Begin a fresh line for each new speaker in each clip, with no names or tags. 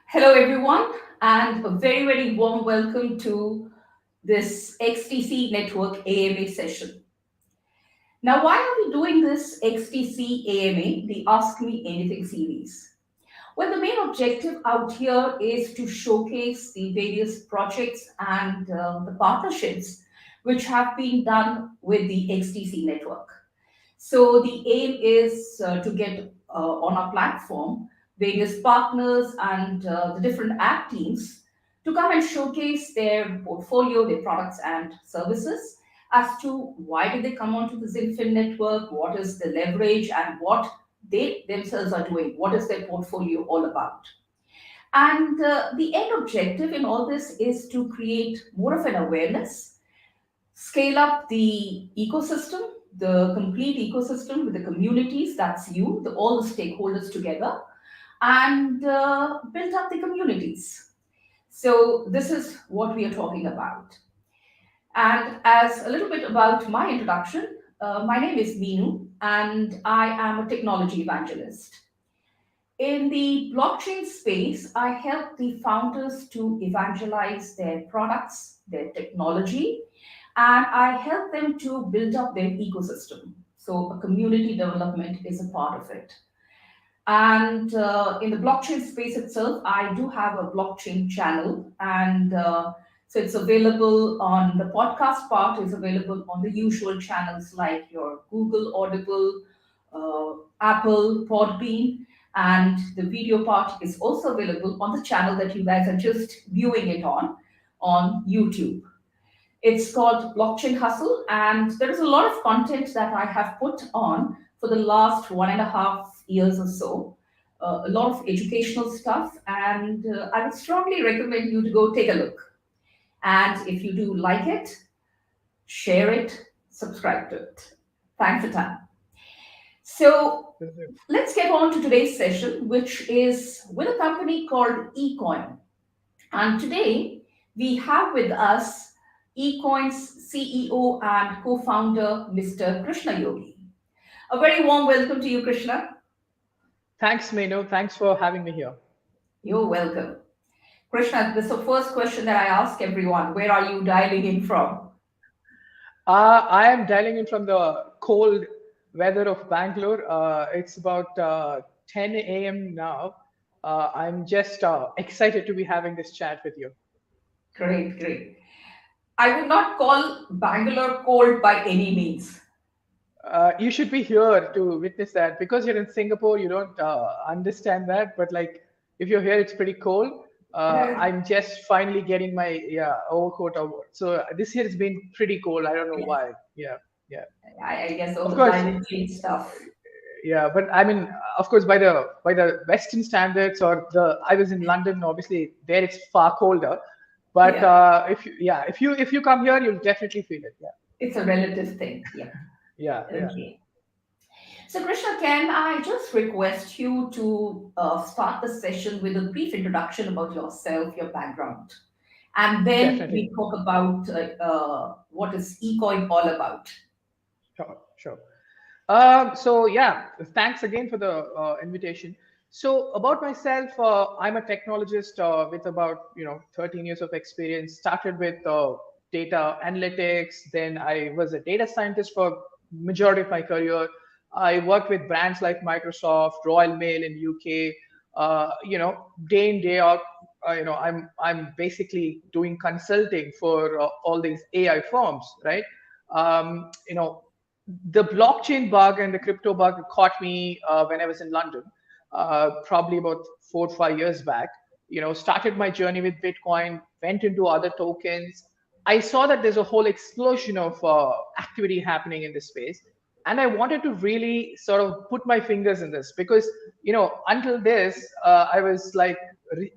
Hello, everyone, and a very, very warm welcome to this XDC Network AMA session. Now, why are we doing this XDC AMA, the Ask Me Anything series? Well, the main objective out here is to showcase the various projects and the partnerships which have been done with the XDC network. So the aim is to get on our platform various partners and the different app teams to come and showcase their portfolio, their products and services as to why did they come onto the XinFin network, what is the leverage and what they themselves are doing, what is their portfolio all about. And the end objective in all this is to create more of an awareness, scale up the ecosystem, the complete ecosystem with the communities, that's you, all the stakeholders together, and build up the communities. So, this is what we are talking about. And as a little bit about my introduction, my name is Meenu, and I am a technology evangelist. In the blockchain space, I help the founders to evangelize their products, their technology, and I help them to build up their ecosystem. So, a community development is a part of it. And in the blockchain space itself, I do have a blockchain channel, and so it's available on the podcast part, is available on the usual channels like your Google Audible, Apple, Podbean, and the video part is also available on the channel that you guys are just viewing it on YouTube. It's called Blockchain Hustle, and there is a lot of content that I have put on for the last 1.5 years or so. A lot of educational stuff, and I would strongly recommend you to go take a look. And if you do like it, share it, subscribe to it. Thanks a ton. So let's get on to today's session, which is with a company called Ecoin. And today we have with us Ecoin's CEO and co-founder, Mr. Krishna Yogi. A very warm welcome to you, Krishna.
Thanks, Meno. Thanks for having me here.
You're welcome. Krishna, this is the first question that I ask everyone. Where are you dialing in from?
I am dialing in from the cold weather of Bangalore. It's about 10 a.m. now. I'm just excited to be having this chat with you.
Great, great. I would not call Bangalore cold by any means.
You should be here to witness that because you're in Singapore. You don't understand that, but like if you're here, it's pretty cold. I'm just finally getting my overcoat over. So this year has been pretty cold. I don't know
Yes.
why. Yeah, yeah.
I guess all
Of
the
course,
climate change stuff.
yeah, but I mean, of course, by the Western standards, or the I was in London. Obviously, there it's far colder. But
Yeah,
if you come here, you'll definitely feel it. Yeah,
it's a relative thing. Yeah.
yeah, yeah.
Okay. So, Krishna, can I just request you to start the session with a brief introduction about yourself, your background, and then
Definitely.
we talk about what is eCoin all about.
Sure, sure. So yeah, thanks again for the invitation. So about myself, I'm a technologist with about 13 years of experience. Started with data analytics, then I was a data scientist for majority of my career. I worked with brands like Microsoft, Royal Mail in UK. Day in day out, I'm basically doing consulting for all these AI firms, right? Um, you know, the blockchain bug and the crypto bug caught me when I was in London, probably about 4 or 5 years back. Started my journey with Bitcoin, went into other tokens. I saw that there's a whole explosion of activity happening in this space, and I wanted to really sort of put my fingers in this because until this, I was like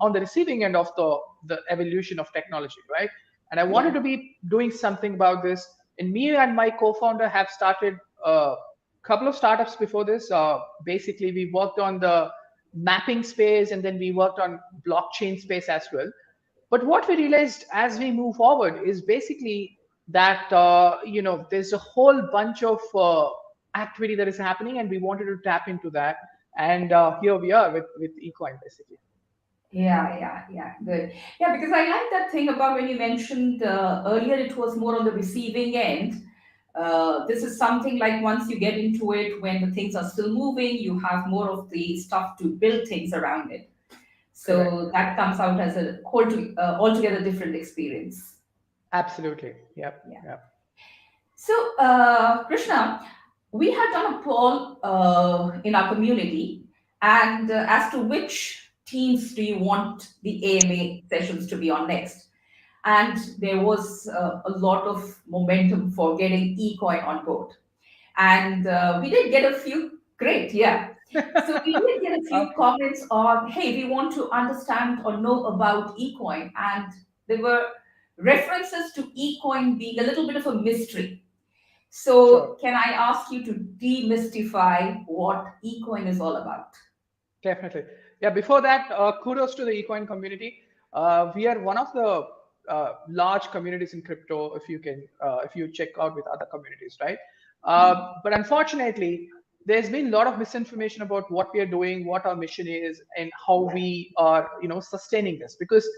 on the receiving end of the evolution of technology, right? And I wanted
Yeah.
to be doing something about this. And me and my co-founder have started a couple of startups before this. Basically, we worked on the mapping space, and then we worked on blockchain space as well. But what we realized as we move forward is basically that there's a whole bunch of activity that is happening, and we wanted to tap into that. And here we are with Ecoin, basically.
Yeah. Good. Yeah, because I like that thing about when you mentioned earlier, it was more on the receiving end. This is something like once you get into it, when the things are still moving, you have more of the stuff to build things around it.
Correct.
So that comes out as a altogether different experience.
Absolutely. Yep.
Yeah.
Yep.
So, Krishna, we had done a poll in our community, and as to which teams do you want the AMA sessions to be on next? And there was a lot of momentum for getting Ecoin on board. And we did get a few, great, yeah. So we did get a few
Okay.
comments on, hey, we want to understand or know about Ecoin. And there were references to Ecoin being a little bit of a mystery.
Sure.
So, can I ask you to demystify what Ecoin is all about?
Definitely. Yeah, before that, kudos to the Ecoin community. We are one of the large communities in crypto, if you check out with other communities, right? But unfortunately, there's been a lot of misinformation about what we are doing, what our mission is, and how we are, sustaining this. Because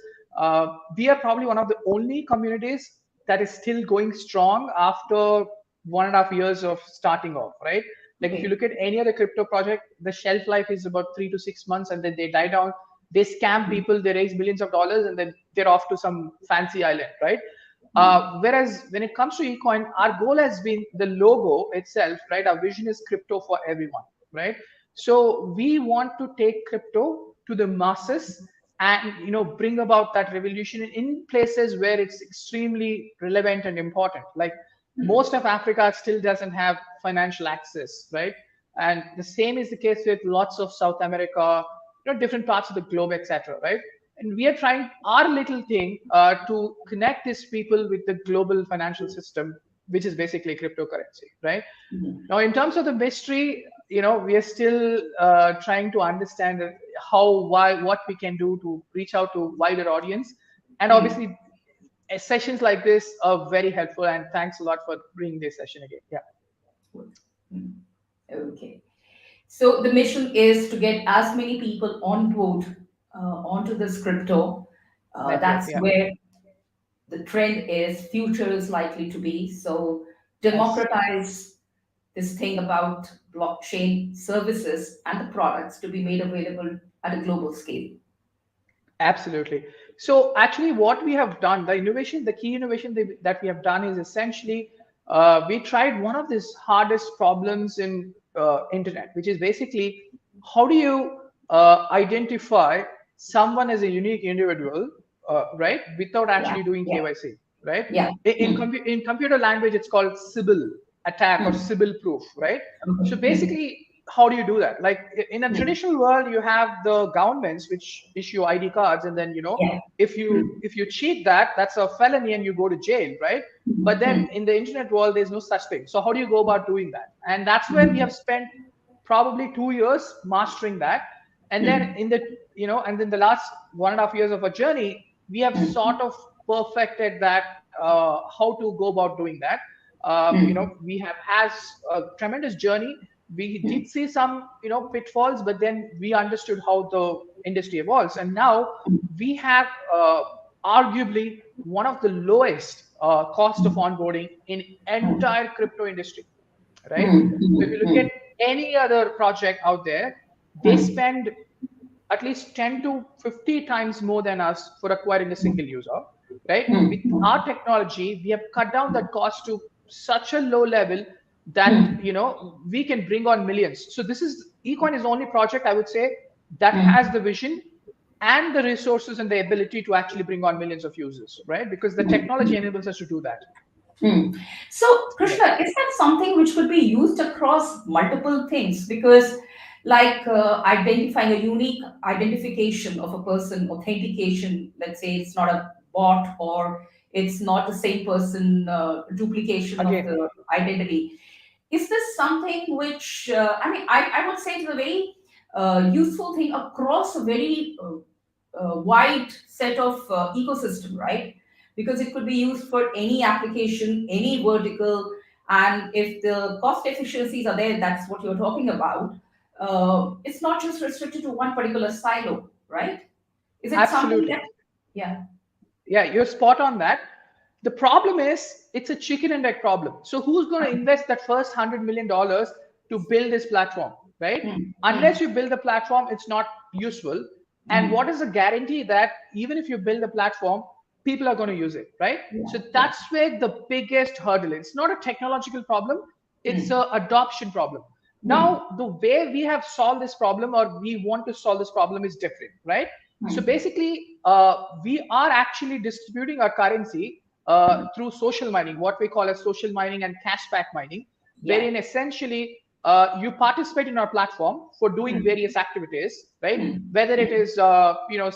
we are probably one of the only communities that is still going strong after 1.5 years of starting off, right? Like if you
Okay.
look at any other crypto project, the shelf life is about 3 to 6 months, and then they die down. They scam people, they raise millions of dollars, and then they're off to some fancy island, right? Whereas when it comes to Ecoin, our goal has been the logo itself, right? Our vision is crypto for everyone, right? So we want to take crypto to the masses and bring about that revolution in places where it's extremely relevant and important. Like most of Africa still doesn't have financial access, right? And the same is the case with lots of South America, different parts of the globe, etc., right? And we are trying our little thing to connect these people with the global financial system, which is basically cryptocurrency, right? Now, in terms of the mystery, we are still trying to understand how, why, what we can do to reach out to wider audience. And obviously, sessions like this are very helpful. And thanks a lot for bringing this session again. Yeah,
Mm. Okay. So the mission is to get as many people on board onto this crypto.
network.
That's
Yeah,
where the trend is, future is likely to be. So
yes.
democratize this thing about blockchain services and the products to be made available at a global scale.
Absolutely. So actually, what we have done, the key innovation that we have done is essentially we tried one of these hardest problems in internet, which is basically how do you identify someone as a unique individual, right, without
Yeah,
actually doing
yeah,
KYC, right?
yeah.
In computer language, it's called Sybil attack or
Hmm.
Sybil proof, right? So
Okay.
basically, how do you do that? Like in a
Hmm.
traditional world, you have the governments which issue ID cards, and then
Yeah. Hmm.
if you cheat that, that's a felony and you go to jail, right? But then
Hmm.
in the internet world, there's no such thing. So how do you go about doing that? And that's where we
Hmm.
have spent probably 2 years mastering that. And then
Hmm.
and then the last 1.5 years of a journey, we have
Hmm.
sort of perfected that, how to go about doing that.
Hmm.
We have has a tremendous journey. We
Hmm.
did see some pitfalls, but then we understood how the industry evolves, and now we have arguably one of the lowest cost of onboarding in entire crypto industry, right?
Hmm.
So if you look
Hmm.
at any other project out there, they
Hmm.
spend at least 10 to 50 times more than us for acquiring a single user, right?
Hmm.
With our technology, we have cut down that cost to such a low level that
Hmm.
we can bring on millions. So this is Ecoin is the only project I would say that
Hmm.
has the vision and the resources and the ability to actually bring on millions of users, right? Because the technology enables us to do that.
Hmm. So,
Yeah.
Krishna, is that something which could be used across multiple things? Because, like identifying a unique identification of a person, authentication, let's say it's not a bot or it's not the same person, duplication of
Again,
the identity. Is this something which, I mean, I would say it's a very useful thing across a very wide set of ecosystem, right? Because it could be used for any application, any vertical, and if the cost efficiencies are there, that's what you're talking about. It's not just restricted to one particular silo, right? Is it something
Absolutely.
that, yeah.
Yeah, you're spot on that. The problem is it's a chicken and egg problem. So who's going to invest that first $100 million to build this platform, right?
Mm,
Unless
mm,
you build the platform, it's not useful. And
mm.
what is the guarantee that even if you build the platform, people are going to use it, right?
Yeah,
So
yeah.
that's where the biggest hurdle is. It's not a technological problem, it's
Mm,
a adoption problem.
mm,
Now, the way we have solved this problem, or we want to solve this problem, is different, right? So
mm,
basically, we are actually distributing our currency through social mining, what we call as social mining and cashback mining,
yeah.
wherein essentially you participate in our platform for doing
Mm,
various activities, right?
mm,
Whether it
mm,
is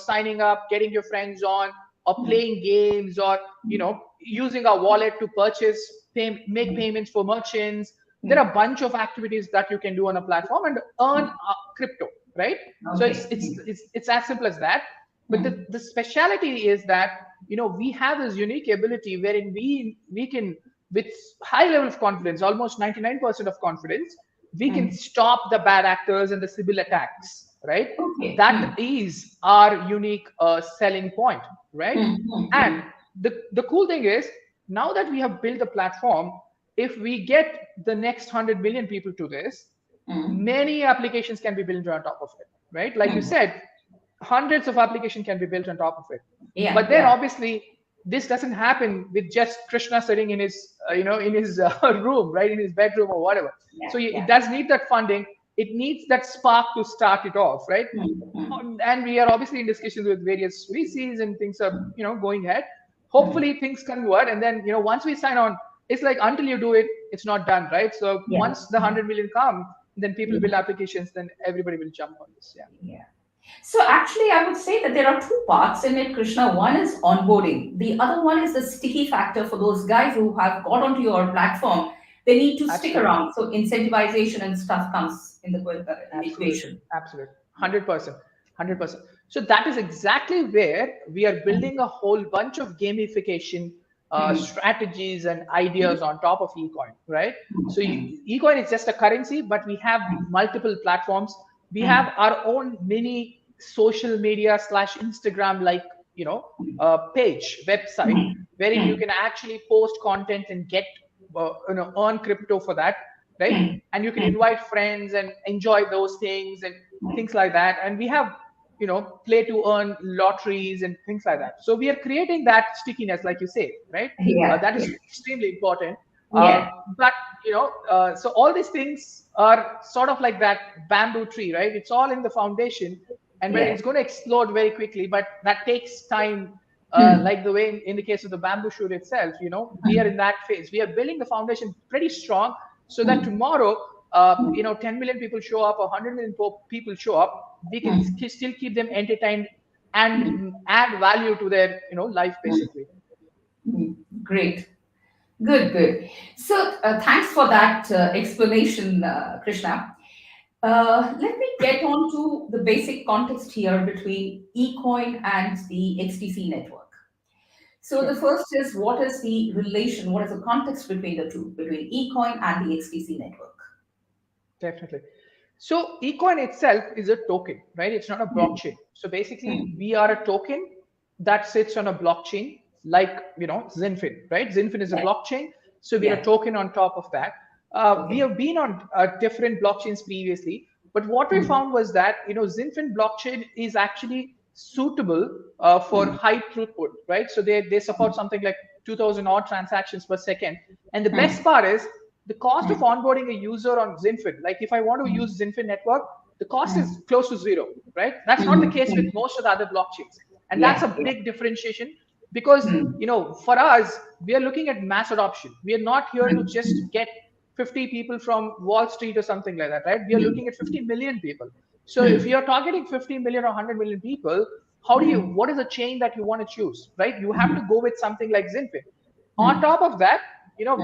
signing up, getting your friends on, or
mm,
playing games, or
mm,
using our wallet to purchase, make payments for merchants. There are
mm.
a bunch of activities that you can do on a platform and earn crypto, right? So it's
Okay.
it's it's it's as simple as that. But the,
Mm,
the speciality is that we have this unique ability wherein we can, with high level of confidence, almost 99% of confidence, we can
mm.
stop the bad actors and the Sybil attacks, right?
Okay.
That
Mm,
is our unique selling point, right?
mm, mm,
And
mm,
the cool thing is, now that we have built the platform, if we get the next 100 million people to this,
mm,
many applications can be built on top of it, right? Like you
mm.
said, hundreds of applications can be built on top of it.
Yeah,
But then
yeah,
obviously this doesn't happen with just Krishna sitting in his room, right, in his bedroom or whatever.
yeah,
So it
yeah.
does need that funding. It needs that spark to start it off, right?
Mm, mm,
And we are obviously in discussions with various VCs, and things are going ahead.
mm.
Hopefully things convert, and then once we sign on, it's like until you do it, it's not done, right? So
Yeah,
once the 100 million come, then people
yeah,
build applications, then everybody will jump on this. Yeah,
yeah. So actually, I would say that there are two parts in it, Krishna. One is onboarding. The other one is the sticky factor for those guys who have got onto your platform. They need to stick
absolutely.
around. So incentivization and stuff comes in the
Absolutely,
equation.
absolutely,
Yeah.
100%, 100%. So that is exactly where we are
Mm,
building a whole bunch of gamification
mm,
strategies and ideas on top of Ecoin, right? So
mm,
Ecoin is just a currency, but we have multiple platforms. We have
mm,
our own mini social media slash Instagram like page website
mm,
wherein you
mm,
can actually post content and get earn crypto for that, right?
mm,
And you can
mm,
invite friends and enjoy those things and things like that. And we have play to earn lotteries and things like that. So we are creating that stickiness, like you say, right?
yeah,
That is
yeah,
extremely important.
yeah,
But so all these things are sort of like that bamboo tree, right? It's all in the foundation, and but
yeah.
it's going to explode very quickly, but that takes time.
Mm,
Like the way in the case of the bamboo shoot itself, we are in that phase. We are building the foundation pretty strong, so that
mm,
tomorrow 10 million people show up or 100 million people show up, we can
mm,
still keep them entertained and
mm,
add value to their life,
mm,
basically.
mm. Great. Good, good. So, thanks for that explanation, Krishna. Let me get on to the basic context here between Ecoin and the XDC network. So, the
Sure.
first is, what is the relation, what is the context between the two, between Ecoin and the XDC network?
Definitely. So Ecoin itself is a token, right? It's not a
Mm,
blockchain. So basically,
mm,
we are a token that sits on a blockchain, like XinFin, right? XinFin is a
yeah,
blockchain, so we're a
yeah,
token on top of that. We
okay.
have been on different blockchains previously, but what we
Mm,
found was that XinFin blockchain is actually suitable for
mm,
high throughput, right? So they support something like 2,000 odd transactions per second, and the best
mm,
part is the cost of
mm,
onboarding a user on XinFin. Like if I want to
mm,
use XinFin network, the cost is
mm,
close to zero, right? That's not the
mm,
case with
mm.
most of the other blockchains. And that's
Yeah,
a
yeah.
big differentiation because,
Mm,
for us, we are looking at mass adoption. We are not here to
mm,
just get 50 people from Wall Street or something like that, right? We are looking at 50 million people. So if
mm,
you're targeting 50 million or 100 million people,
mm,
what is the chain that you want to choose, right? You have to
mm,
go with something like XinFin. On
mm,
top of that,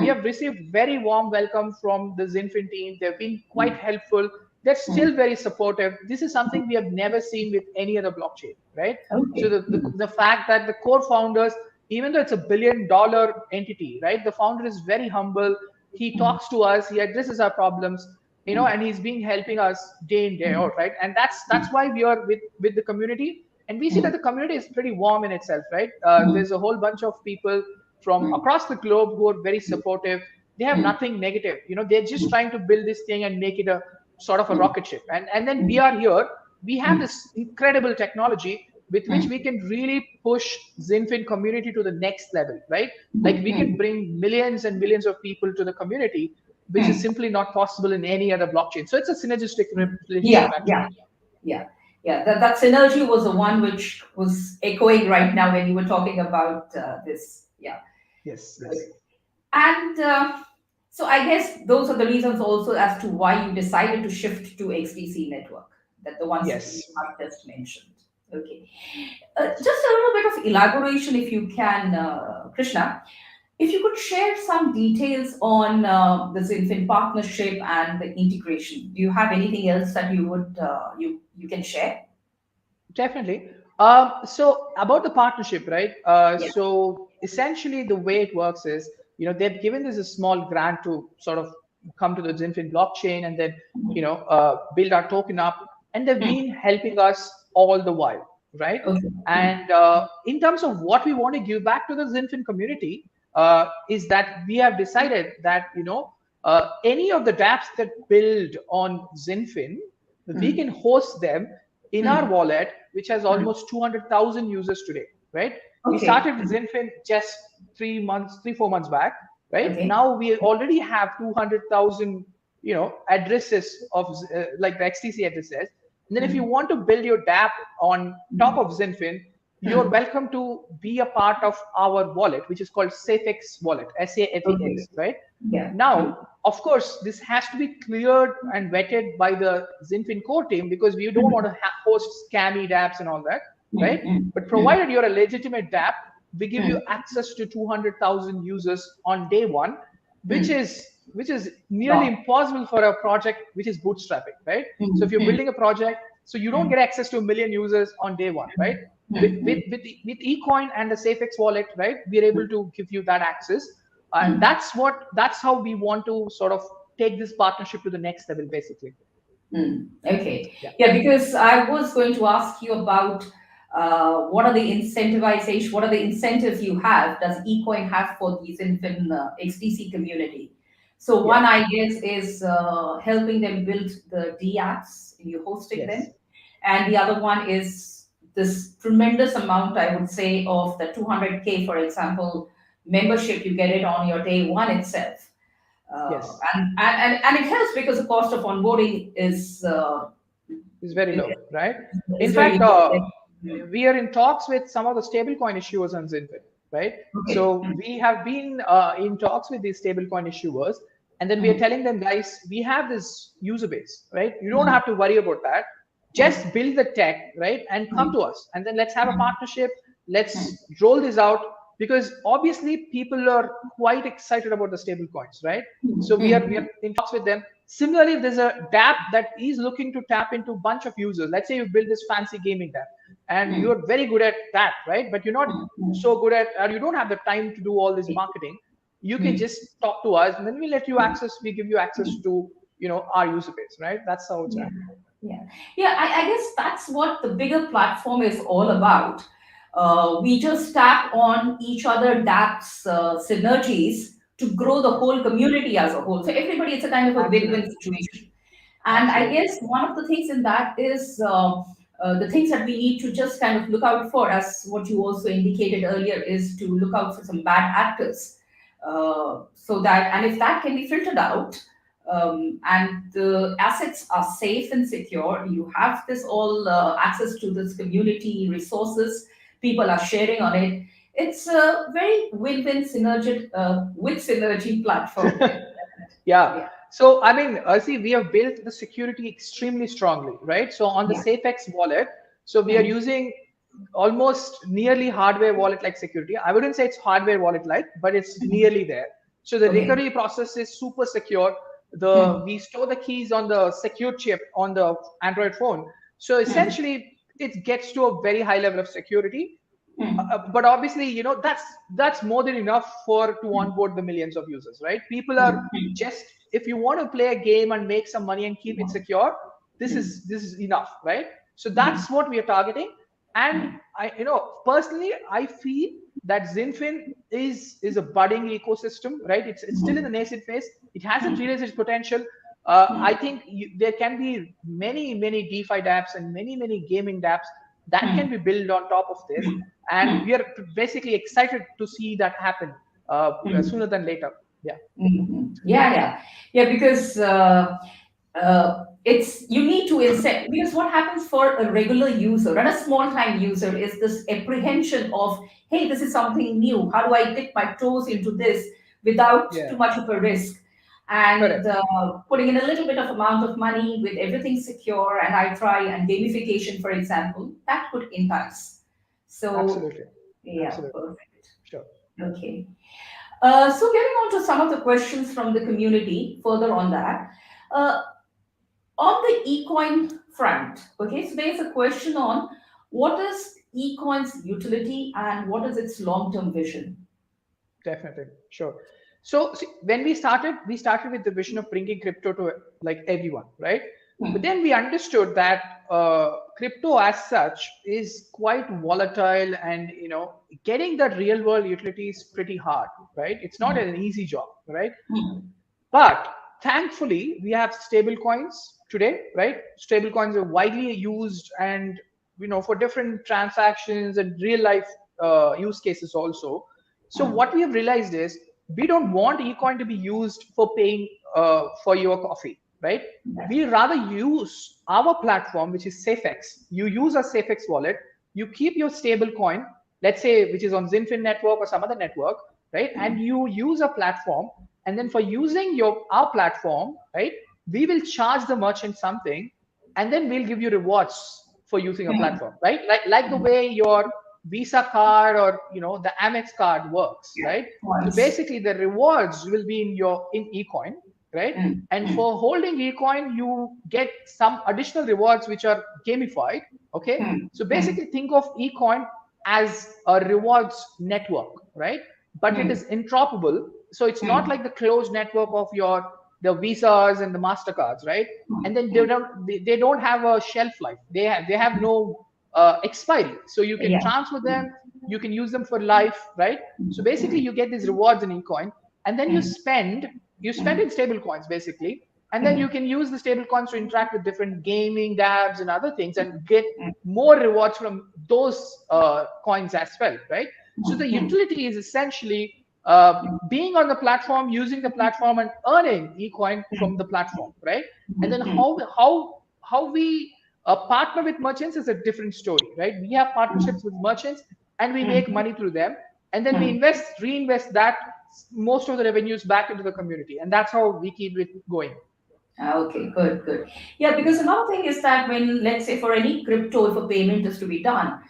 we
mm,
have received very warm welcome from the XinFin team. They've been quite
mm,
helpful. They're
mm.
still very supportive. This is something we have never seen with any other blockchain, right? So
Okay. Mm,
the fact that the core founders, even though it's $1 billion entity, right? The founder is very humble. He
mm,
talks to us. He addresses our problems,
mm,
and he's been helping us day in day
mm,
out, right? And that's
mm,
why we are with the community. And we see that the community is pretty warm in itself, right? There's a whole bunch of people from across the globe who are very supportive. They have nothing negative. They're just trying to build this thing and make it a sort of a rocket ship. And then we are here. We have this incredible technology with which we can really push XinFin community to the next level, right? Like we can bring millions and millions of people to the community, which is simply not possible in any other blockchain. So it's a synergistic relationship,
Yeah,
actually.
yeah, yeah, yeah. That synergy was the one which was echoing right now when you were talking about this. Yeah.
Yes, yes.
Good. And so I guess those are the reasons also as to why you decided to shift to XDC network, that the ones that you
Yes.
have just mentioned. Okay. Just a little bit of elaboration, if you can, Krishna. If you could share some details on the XinFin partnership and the integration. Do you have anything else that you would you can share?
Definitely. So about the partnership, right?
Yeah.
So essentially, the way it works is, they've given this a small grant to sort of come to the XinFin blockchain and then, build our token up, and they've
Hmm.
been helping us all the while, right?
Okay. Hmm.
And in terms of what we want to give back to the XinFin community, is that we have decided that any of the dApps that build on XinFin, we
Hmm.
can host them in our
Hmm.
wallet, which has
Hmm.
almost 200,000 users today, right? We
Okay.
started XinFin just 4 months back, right?
Okay.
Now we already have 200,000, addresses of like the XTC addresses. And then if you
Hmm.
want to build your dApp on top of XinFin, you're
Hmm.
welcome to be a part of our wallet, which is called SafeX wallet,
Okay.
SAFEX, right?
Yeah. Hmm.
Now, of course, this has to be cleared and vetted by the XinFin core team because we don't want to host scammy dApps and all that,
Hmm.
right?
Hmm.
But
Hmm.
provided you're a legitimate dApp, we give
Hmm.
you access to 200,000 users on day one, which
Hmm.
is which is nearly
Wow.
impossible for a project which is bootstrapping, right? So
Hmm.
if you're
Hmm.
building a project, so you don't
Hmm.
get access to a million users on day one, right? With
Hmm.
with
Hmm.
with, with Ecoin and the SafeX wallet, right? We're able to give you that access, and
Hmm.
that's how we want to sort of take this partnership to the next level, basically.
Okay.
Yeah.
Yeah, because I was going to ask you about what are the incentivization, what are the incentives you have, does Ecoin have for the XinFin XDC community? So
Yeah.
one, I guess, is helping them build the DApps, you hosting
Yes.
them. And the other one is this tremendous amount, I would say, of the 200K, for example, membership, you get it on your day one itself.
Yes.
And it helps because the cost of onboarding
It's very low, right? In
is very
fact,
low. Mm.
we are in talks with some of the stablecoin issuers on XinFin, right?
Okay.
So we have been in talks with these stablecoin issuers, and then we are
Mm.
telling them, guys, we have this user base, right? You don't
Mm.
have to worry about that.
Mm.
Just build the tech, right, and come
Mm.
to us, and then let's have a partnership.
Mm.
Let's roll this out because obviously people are quite excited about the stablecoins, right? So we are
Mm.
in talks with them. Similarly, if there's a dApp that is looking to tap into a bunch of users, let's say you build this fancy gaming dApp and
Mm.
you're very good at that, right? But you're not
Mm. Mm.
so good at, or you don't have the time to do all this marketing. You can
Mm.
just talk to us, and then we let you access. We give you access to our user base, right? That's how it's
Yeah.
happening.
Yeah. Yeah. I guess that's what the bigger platform is all about. We just tap on each other dApps synergies to grow the whole community as a whole. So everybody, it's a kind of a win-win
Absolutely,
situation. And I
absolutely.
guess one of the things in that is the things that we need to just kind of look out for, as what you also indicated earlier, is to look out for some bad actors. So that, and if that can be filtered out, and the assets are safe and secure, you have this all access to this community resources, people are sharing on it. It's a very win-win synergy with synergy platform.
Yeah.
Yeah,
So I mean, see, we have built the security extremely strongly, right? So on the
yeah.
SafeX wallet, so we are
Hmm.
using almost nearly hardware wallet-like security. I wouldn't say it's hardware wallet-like, but it's nearly there. So the
Okay.
recovery process is super secure.
Hmm.
We store the keys on the secure chip on the Android phone. So
Hmm.
essentially, it gets to a very high level of security.
Hmm.
But obviously, that's more than enough for to onboard the millions of users, right? People are
Hmm.
just, if you want to play a game and make some money and keep it secure, this
Hmm.
is this is enough, right? So
Hmm.
that's what we are targeting. And I, personally, I feel that XinFin is a budding ecosystem, right? It's still in the nascent phase. It hasn't realized its potential. I think there can be many DeFi dApps and many gaming dApps that can be built on top of this, and we are basically excited to see that happen sooner than later. Yeah.
Yeah, because it's you need to incent, because what happens for a regular user and a small time user is this apprehension of, hey, this is something new, how do I dip my toes into this without
Yeah.
too much of a risk, and
Correct.
putting in a little bit of amount of money with everything secure, and I try, and gamification, for example, that could entice. So
Absolutely.
yeah,
Absolutely.
perfect.
Sure.
Okay. So getting on to some of the questions from the community, further on that, uh, on the Ecoin front, okay, so there's a question on what is Ecoin's utility and what is its long-term vision?
Definitely, sure. So see, when we started with the vision of bringing crypto to like everyone, right? But then we understood that crypto as such is quite volatile, and getting that real world utility is pretty hard, right? It's not an easy job, right? But thankfully, we have stable coins today, right? Stable coins are widely used, and for different transactions and real life use cases also. So what we have realized is we don't want Ecoin to be used for paying for your coffee, right? We rather use our platform, which is SafeX. You use a SafeX wallet, you keep your stable coin, let's say, which is on XinFin network or some other network, right? And you use a platform, and then for using our platform, right, we will charge the merchant something, and then we'll give you rewards for using a platform, right? Like the way your Visa card or the Amex card works, right? So
Once.
basically, the rewards will be in Ecoin, right? And for holding Ecoin, you get some additional rewards which are gamified. Okay, so basically, think of Ecoin as a rewards network, right? But it is interoperable, so it's not like the closed network of the visas and the mastercards, right? And then they don't have a shelf life. They have no expiry, so you can
Yeah.
transfer them, you can use them for life, right? So basically you get these rewards in Ecoin, and then you spend in stable coins basically, and then you can use the stable coins to interact with different gaming dabs and other things and get more rewards from those coins as well, right? So the utility is essentially being on the platform, using the platform, and earning Ecoin from the platform, right? And then how we partner with merchants is a different story, right? We have partnerships with merchants, and we make money through them, and then we reinvest that most of the revenues back into the community, and that's how we keep it going.
Okay, good, good. Yeah, because
Yeah,
another thing is that when, let's say, for any crypto, if a payment is to be done,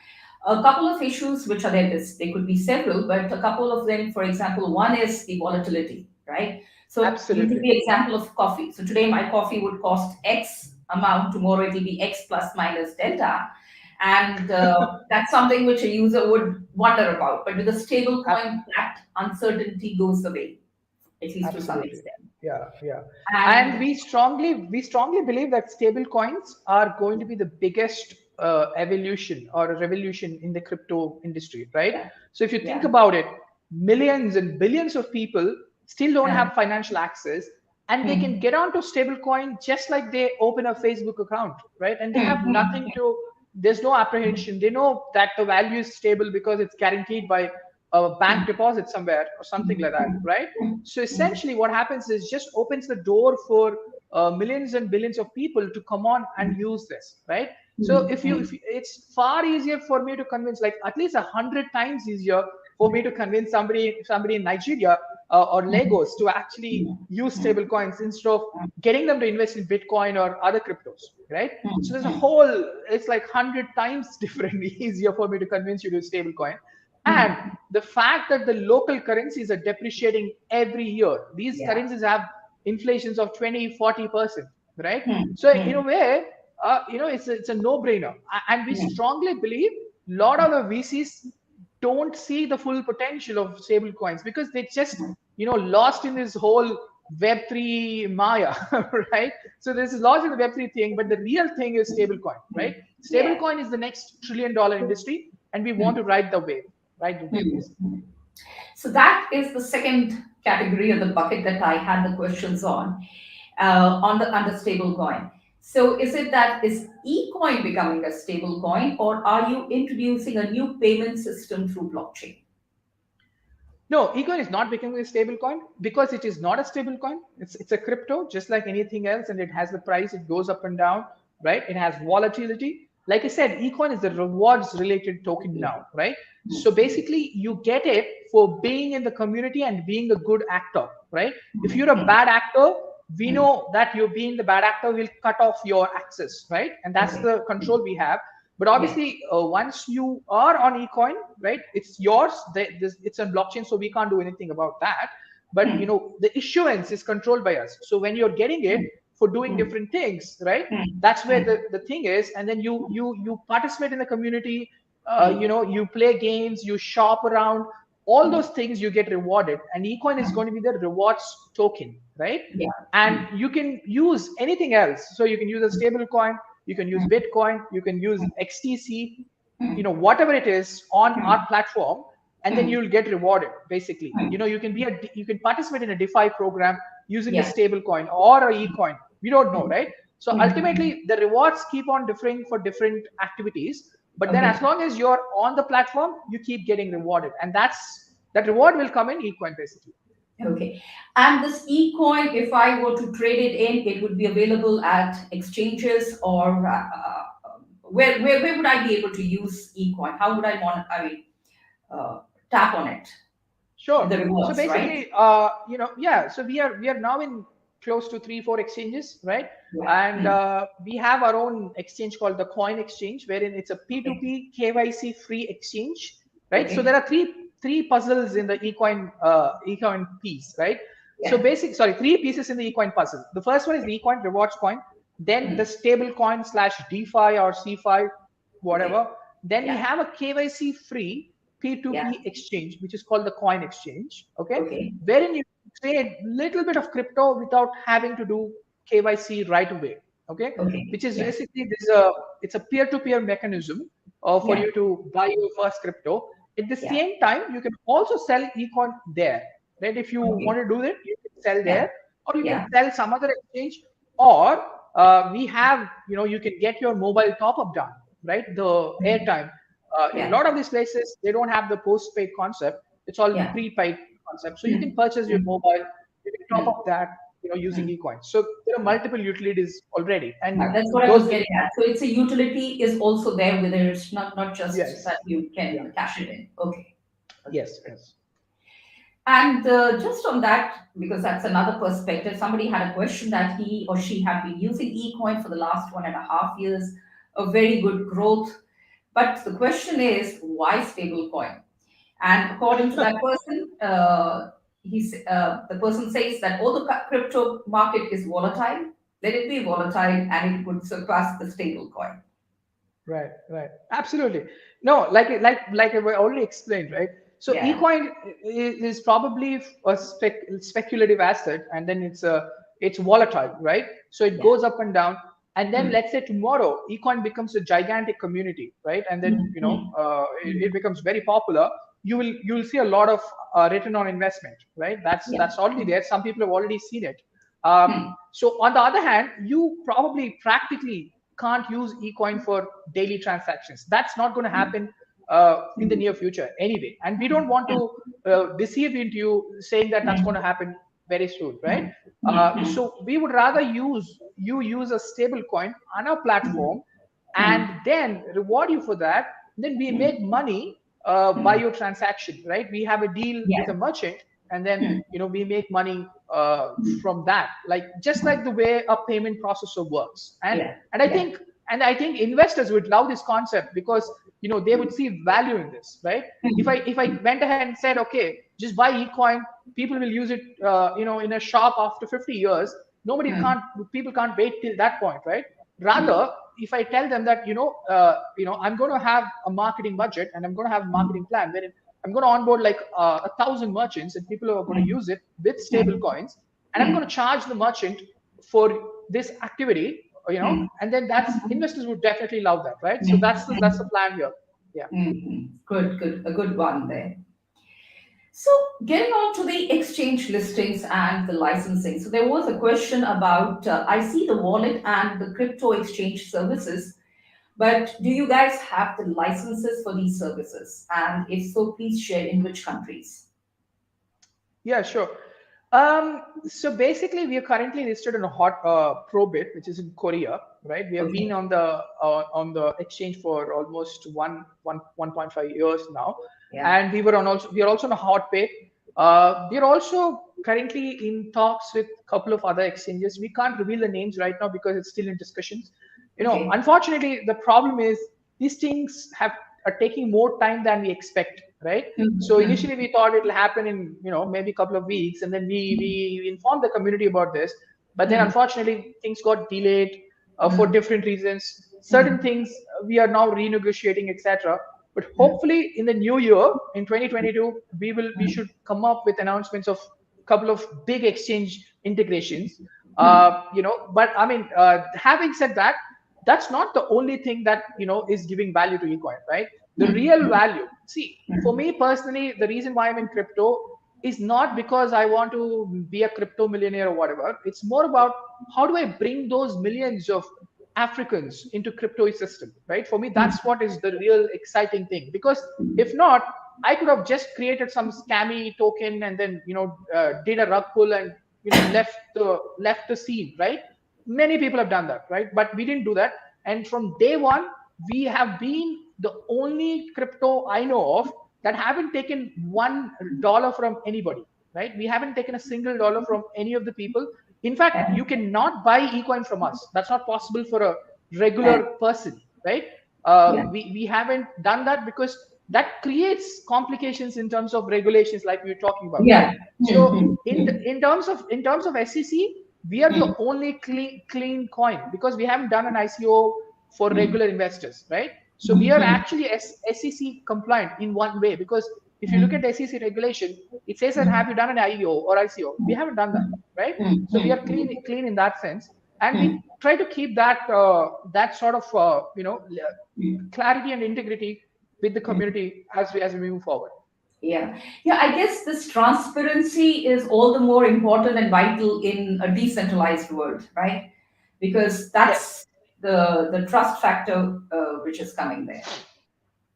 a couple of issues which are there, there could be several, but a couple of them, for example, one is the volatility, right? So you took
absolutely.
the example of coffee. So today my coffee would cost X amount, tomorrow it will be X plus minus delta. And that's something which a user would wonder about. But with a stable
Ab-
coin, that uncertainty goes away, at least to some
Absolutely.
extent.
Yeah, yeah. And
And
we strongly believe that stable coins are going to be the biggest evolution or a revolution in the crypto industry, right?
yeah,
So if you think
yeah.
about it, millions and billions of people still don't have financial access, and they can get onto stablecoin just like they open a Facebook account, right? And they have nothing to, there's no apprehension. They know that the value is stable because it's guaranteed by a bank deposit somewhere or something like that, right? So essentially, what happens is just opens the door for millions and billions of people to come on and use this, right? So it's far easier for me to convince, like at least 100 times easier for me to convince somebody in Nigeria or Lagos to actually use stable coins instead of getting them to invest in Bitcoin or other cryptos, right? So there's a whole, it's like 100 times different, easier for me to convince you to stable coin. And the fact that the local currencies are depreciating every year, these
Yeah.
currencies have inflations of 20-40%, right? So in a way, it's a no-brainer. And we strongly believe a lot of the VCs don't see the full potential of stable coins because they just lost in this whole Web3 Maya, right? So there's lots of the Web3 thing, but the real thing is stablecoin, right?
Yeah.
Stablecoin is the next trillion-dollar industry, and we want to ride the wave, right? The wave, basically.
So that is the second category of the bucket that I had the questions on the stable coin. So is it that is ecoin becoming a stable coin, or are you introducing a new payment system through blockchain?
No, Ecoin is not becoming a stable coin because it is not a stable coin. It's a crypto, just like anything else, and it has the price, it goes up and down, right? It has volatility. Like I said, Ecoin is the rewards related token now, right? So basically, you get it for being in the community and being a good actor, right? If you're a bad actor, we know that you being the bad actor will cut off your access, right? And that's
Okay.
the control we have. But
Yeah.
obviously, once you are on Ecoin, right, it's yours. It's on blockchain, so we can't do anything about that. But the issuance is controlled by us. So when you're getting it for doing different things, right, that's where the thing is. And then you participate in the community. You play games, you shop around. All those things you get rewarded, and Ecoin is going to be the rewards token, right?
Yeah.
And you can use anything else. So you can use a stable coin, you can use Bitcoin, you can use XDC, whatever it is on our platform, and then you'll get rewarded. Basically, you can participate in a DeFi program using a
Yeah.
stable coin or a eCoin. We don't know, right? So ultimately, the rewards keep on differing for different activities. But then,
Okay.
as long as you're on the platform, you keep getting rewarded, and that reward will come in eCoin, basically.
Okay. And this ecoin, if I were to trade it in, it would be available at exchanges, or where would I be able to use ecoin? How would I mean, tap on it?
Sure.
The
So
rewards, right?
basically, yeah. So we are now in close to 3-4 exchanges, right?
Yeah.
And we have our own exchange called the Coin Exchange, wherein it's a
Okay.
P2P KYC free exchange, right? So
Okay.
there are three puzzles in the Ecoin piece, right? So
Yeah.
three pieces in the Ecoin puzzle. The first one is the Ecoin rewards coin, then the stable coin / DeFi or CFI,
Okay.
whatever. Then we
Yeah.
have a KYC free
Yeah.
P2P exchange, which is called the Coin Exchange, okay,
Okay.
wherein you trade little bit of crypto without having to do KYC right away, okay,
Okay.
which is
Yeah.
basically it's a peer-to-peer mechanism for
Yeah.
you to buy your first crypto. At the
Yeah.
same time, you can also sell Econ there, right? If you
Okay.
want to do that, you can sell
Yeah.
there, or you can
Yeah.
sell some other exchange, or we have, you can get your mobile top-up done, right? The airtime. In a
Yeah.
lot of these places, they don't have the post-paid concept. It's all
Yeah.
prepaid concept. So you can purchase your mobile, you can top up that, using ecoin. So there are multiple utilities already, and
Yeah, that's what I
those
was
will,
getting at. So it's a utility is also there, whether it's not just
yes,
that you
yeah,
can cash it in. Okay. Okay.
yes, yes.
And just on that, because that's another perspective, somebody had a question that he or she had been using ecoin for the last 1.5 years, a very good growth. But the question is, why stablecoin? And according to that person, the person says that all the crypto market is volatile. Let it be volatile, and it would surpass the stablecoin.
Right, right. Absolutely. No, like I already explained, right? So
Yeah,
ecoin is probably a speculative asset, and then it's volatile, right? So it
yeah.
goes up and down, and then let's say tomorrow ecoin becomes a gigantic community, right? And then
Mhm.
it becomes very popular. You will see a lot of return on investment, right?
Yeah.
That's already there. Some people have already seen it. Um,
Hmm.
so on the other hand, you probably practically can't use ecoin for daily transactions. That's not going to happen in the near future anyway. And we don't want to deceive into you saying that that's going to happen very soon, right? So we would rather use a stable coin on our platform and then reward you for that. Then we make money by your transaction, right? We have a deal
Yeah.
with a merchant, and then we make money from that, like just like the way a payment processor works. and
Yeah.
and i
Yeah.
think and I think investors would love this concept because they would see value in this, right? If I went ahead and said, okay, just buy ecoin, people will use it in a shop after 50 years. Nobody
Hmm.
can't People can't wait till that point, right? Rather, if I tell them that I'm going to have a marketing budget and I'm going to have a marketing plan where I'm going to onboard like 1,000 merchants and people are going to use it with stable coins, and I'm going to charge the merchant for this activity, and then that's investors would definitely love that, right? So that's the plan here. Yeah.
Good, a good one there. So, getting on to the exchange listings and the licensing. So, there was a question about I see the wallet and the crypto exchange services, but do you guys have the licenses for these services? And if so, please share in which countries.
Yeah, sure. So basically, we are currently listed on a hot Probit, which is in Korea, right? We have been
Okay.
on the exchange for almost 1.5 years now,
Yeah.
and we are also on a hot pay. We are also currently in talks with a couple of other exchanges. We can't reveal the names right now because it's still in discussions.
Okay.
Unfortunately, the problem is these things are taking more time than we expect, right? So
Mhm.
initially we thought it'll happen in maybe a couple of weeks, and then we informed the community about this. But then
Mhm.
unfortunately things got delayed for
Mhm.
different reasons. Certain
Mhm.
things we are now renegotiating, etc. But hopefully in the new year, in 2022, we should come up with announcements of a couple of big exchange integrations. But I mean, having said that, that's not the only thing that is giving value to Ecoin, right? The real value, see, for me personally, the reason why I'm in crypto is not because I want to be a crypto millionaire or whatever. It's more about how do I bring those millions of Africans into crypto ecosystem, right? For me, that's what is the real exciting thing. Because if not, I could have just created some scammy token and then did a rug pull and left the scene, right? Many people have done that, right? But we didn't do that. And from day one, we have been the only crypto I know of that haven't taken $1 from anybody, right? We haven't taken a single dollar from any of the people. In fact, you cannot buy Ecoin from us. That's not possible for a regular person, right?
Yeah.
We haven't done that because that creates complications in terms of regulations, like we were talking about, right?
Yeah.
So
Mhm.
in terms of SEC, we are the only clean coin because we haven't done an ICO for regular investors, right? So we are actually SEC compliant in one way because if you look at the SEC regulation, it says that have you done an IEO or ICO? We haven't done that, right? So we are clean in that sense, and we try to keep that sort of clarity and integrity with the community as we move forward.
Yeah. Yeah, I guess this transparency is all the more important and vital in a decentralized world, right? Because
Yes.
that's the trust factor which is coming there.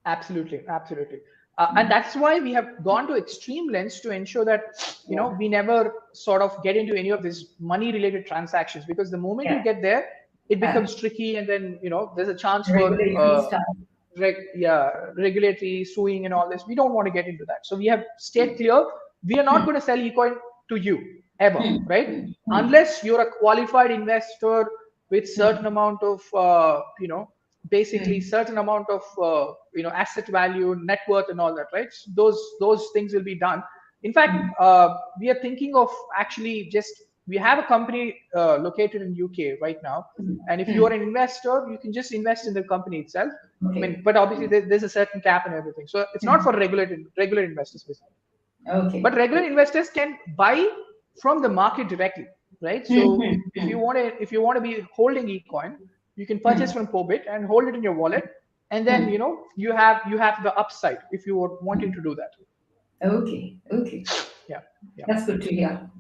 Absolutely, absolutely. And that's why we have gone to extreme lengths to ensure that
Yeah.
we never sort of get into any of these money related transactions, because the moment you
Yeah.
get there, it
Yeah.
becomes tricky, and then there's a chance for
Regulatory stuff.
regulatory suing and all this. We don't want to get into that. So we have stayed clear. We are not going to sell Ecoin to you ever, right? Unless you're a qualified investor with certain amount of basically certain amount of asset value, net worth, and all that, right? So those things will be done. In fact, we are thinking of actually we have a company located in UK right now, and if you are an investor, you can just invest in the company itself. I
Okay.
mean, but obviously there's a certain cap and everything, so it's not for regular investors, basically. But
Okay.
regular investors can buy from the market directly, right? So if you want to be holding Ecoin, you can purchase from Pobit and hold it in your wallet, and then you have the upside if you were wanting to do that.
Okay. Okay.
Yeah, yeah.
That's good to hear.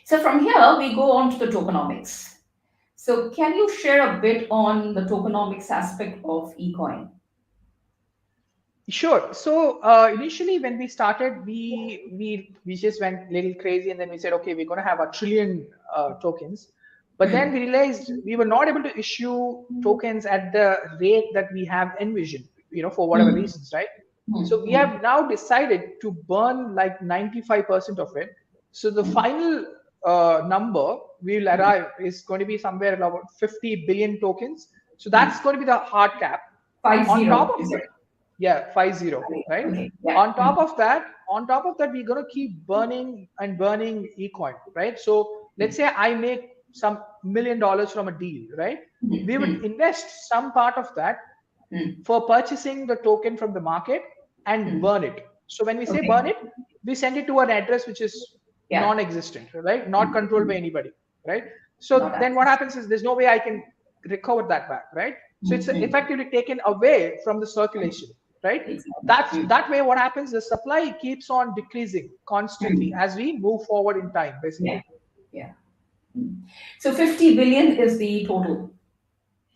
So from here we go on to the tokenomics. So can you share a bit on the tokenomics aspect of eCoin?
Sure. So initially, when we started, we just went a little crazy, and then we said, okay, we're going to have 1 trillion tokens. But then we realized we were not able to issue tokens at the rate that we have envisioned, for whatever reasons, right? So we have now decided to burn like 95% of it. So the final number we will arrive is going to be somewhere about 50 billion tokens. So that's going to be the hard cap.
Five
On top
zero,
of
is
that,
it?
yeah, 50, right?
Okay. Yeah.
On top of that, we're gonna keep burning and burning Ecoin, right? So let's say I make some $1 million from a deal, right? We would invest some part of that for purchasing the token from the market and burn it. So when we say
Okay.
burn it, we send it to an address which is non-existent, right? Not controlled by anybody, right?
Not
So then what happens is there's no way I can recover that back, right? So it's effectively taken away from the circulation, right? That way what happens, the supply keeps on decreasing constantly as we move forward in time, basically.
Yeah. So 50 billion is the total.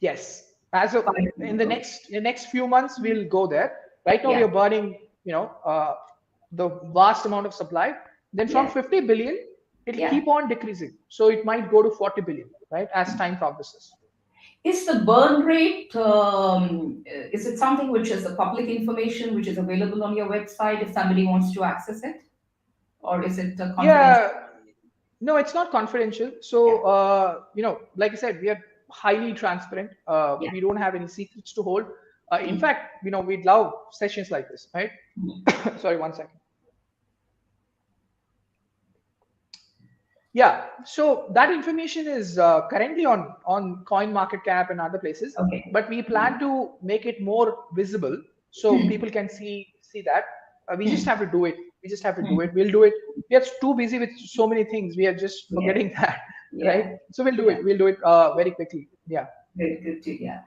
Yes. As of in the next few months, we'll go there. Right now, we are burning, the vast amount of supply. Then from 50 billion, it'll keep on decreasing. So it might go to 40 billion, right, as time progresses.
Is the burn rate, is it something which is a public information, which is available on your website if somebody wants to access it? Or is it confidential?
Yeah. No, it's not confidential. So, like I said, we are highly transparent. We don't have any secrets to hold. In fact, we'd love sessions like this, right? Sorry, 1 second. Yeah, so that information is currently on CoinMarketCap and other places, but we plan to make it more visible so people can see that. We just have to do it. We'll do it. We are too busy with so many things. We are just forgetting that, right? So we'll do it. We'll do it very quickly. Yeah.
Very good to hear.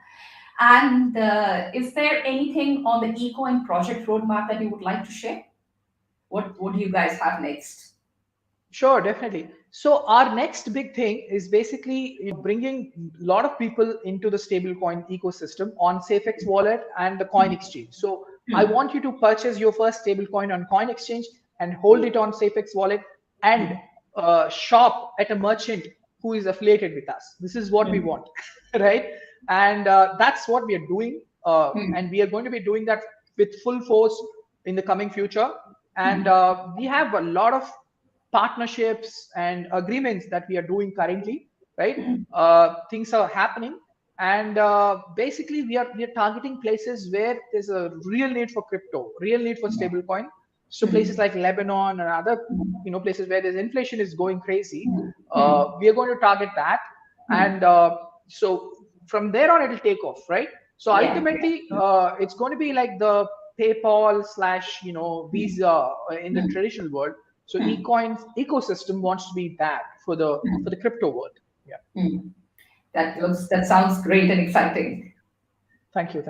And is there anything on the Ecoin project roadmap that you would like to share? What do you guys have next?
Sure, definitely. So our next big thing is basically bringing a lot of people into the stablecoin ecosystem on SafeX Wallet and the Coin Exchange. So I want you to purchase your first stablecoin on Coin Exchange and hold it on SafeX Wallet and shop at a merchant who is affiliated with us. This is what we want, right? And that's what we are doing. And we are going to be doing that with full force in the coming future. And we have a lot of partnerships and agreements that we are doing currently, right? Things are happening, and basically we are targeting places where there's a real need for crypto, real need for stablecoin. So places like Lebanon and other places where there's inflation is going crazy. We are going to target that, and so from there on it'll take off, right? So ultimately, it's going to be like the PayPal / Visa in the traditional world. So Ecoin's ecosystem wants to be that for the crypto world. Yeah.
That sounds great and exciting.
Thank you.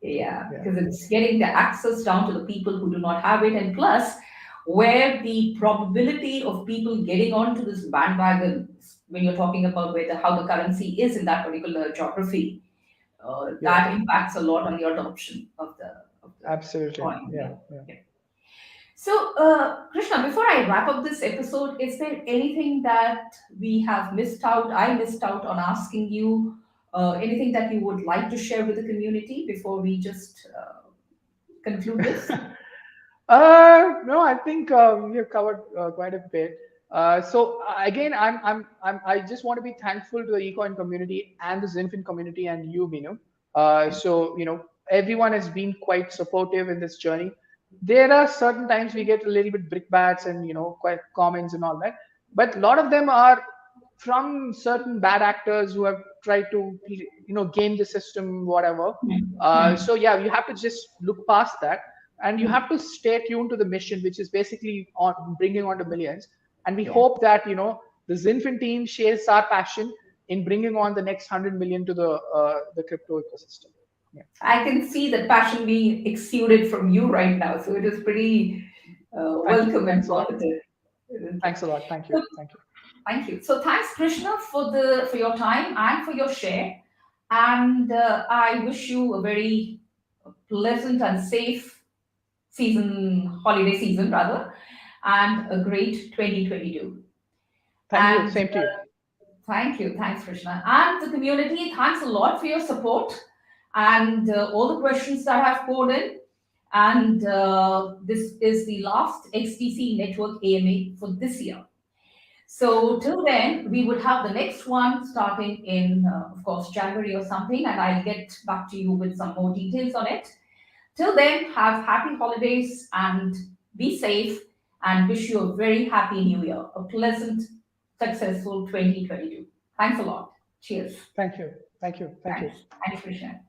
Yeah, because it's getting the access down to the people who do not have it, and plus, where the probability of people getting onto this bandwagon, when you're talking about how the currency is in that particular geography, that impacts a lot on the adoption of the
absolutely
coin.
Yeah.
So, Krishna, before I wrap up this episode, is there anything that we have missed out? I missed out on asking you. Anything that you would like to share with the community before we just conclude this?
No, I think we have covered quite a bit. So again, I just want to be thankful to the Ecoin community and the XinFin community and you, Binu. So everyone has been quite supportive in this journey. There are certain times we get a little bit brickbats and quite comments and all that, but a lot of them are from certain bad actors who have tried to game the system, whatever. So yeah, you have to just look past that, and you have to stay tuned to the mission, which is basically on bringing on to millions. And we hope that the XinFin team shares our passion in bringing on the next 100 million to the crypto ecosystem. Yeah.
I can see the passion being exuded from you right now, so it is pretty welcome and positive.
Thanks a lot. Thank you.
Thank you. So thanks, Krishna, for your time and for your share. And I wish you a very pleasant and safe holiday season rather, and a great 2022.
Thank you. Same to you.
Thank you. Thanks, Krishna. And the community, thanks a lot for your support and all the questions that have poured in. And this is the last XDC Network AMA for this year. So till then, we would have the next one starting in, of course, January or something, and I'll get back to you with some more details on it. Till then, have happy holidays and be safe, and wish you a very happy new year, a pleasant, successful 2022. Thanks a lot. Cheers.
Thank you.
Thanks, Krishna.